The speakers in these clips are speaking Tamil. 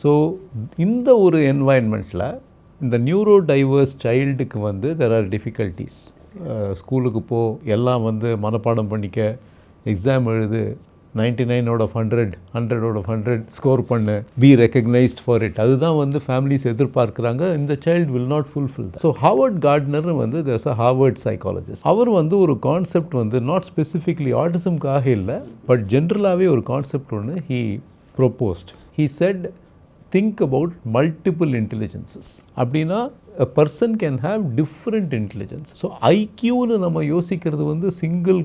ஸோ இந்த ஒரு என்வாயன்மெண்ட்டில் இந்த நியூரோ டைவர்ஸ் சைல்டுக்கு வந்து தெர் ஆர் டிஃபிகல்ட்டிஸ். ஸ்கூலுக்கு எல்லாம் வந்து மனப்பாடம் பண்ணிக்க, எக்ஸாம் எழுது, 99 out of 100, 100 out of 100 score பண்ணு, பி ரெக்கக்னைஸ்ட் ஃபார் இட். அதுதான் வந்து ஃபேமிலிஸ் எதிர்பார்க்குறாங்க. இந்த child will not fulfil. So Harvard Gardner வந்து தேர்ஸ் அ ஹார்வர்ட் சைக்காலஜிஸ்ட். அவர் வந்து ஒரு கான்செப்ட் வந்து நாட் ஸ்பெசிஃபிக்லி ஆட்டிசம்காக இல்லை, பட் ஜென்ரலாகவே ஒரு கான்செப்ட் ஒன்று he proposed. He set, think about multiple intelligences. அப்படின்னா a person can have different intelligence. So ஐக்யூன்னு நம்ம யோசிக்கிறது வந்து சிங்கிள்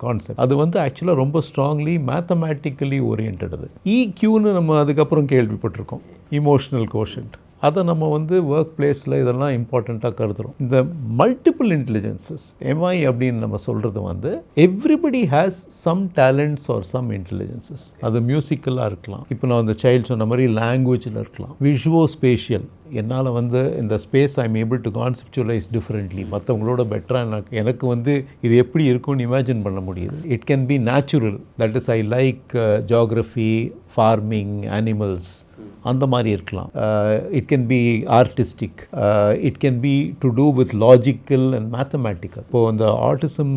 கான்செப்ட். அது வந்து ஆக்சுவலாக ரொம்ப ஸ்ட்ராங்லி மேத்தமேட்டிக்கலி ஓரியன்டது. இக்யூன்னு நம்ம அதுக்கப்புறம் கேள்விப்பட்டிருக்கோம், இமோஷனல் கோஷன்ட். அதை நம்ம வந்து ஒர்க் பிளேஸில் இதெல்லாம் இம்பார்ட்டண்ட்டாக கருதுகிறோம். இந்த மல்டிபிள் இன்டெலிஜென்சஸ் எம்ஐ அப்படின்னு நம்ம சொல்கிறது வந்து everybody has some talents are some intelligences. அது மியூசிக்கலாக இருக்கலாம், இப்போ நான் அந்த சைல்டு சொன்ன மாதிரி லாங்குவேஜில் இருக்கலாம், விஷுவோ ஸ்பேஷியல். என்னால் வந்து இந்த space I am able to conceptualise differently, மற்றவங்களோட பெட்டராக எனக்கு வந்து இது எப்படி இருக்கும்னு இமேஜின் பண்ண முடியுது. It can be natural, that is I like geography, farming, animals, அந்த மாதிரி இருக்கலாம். It can be artistic, it can be to do with logical and mathematical. இப்போது அந்த ஆட்டிசம்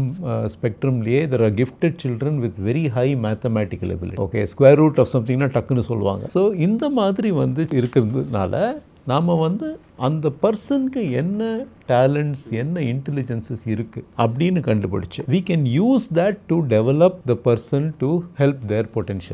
ஸ்பெக்ட்ரம்லேயே there are gifted children with very high mathematical ability. Okay, square root of சம்திங்னா டக்குன்னு சொல்லுவாங்க. ஸோ இந்த மாதிரி வந்து இருக்கிறதுனால நாம் வந்து அந்த பர்சனுக்கு என்ன டேலண்ட்ஸ், என்ன இன்டெலிஜென்சஸ் இருக்குது அப்படின்னு கண்டுபிடிச்சு we can use that to develop the person to help their potential.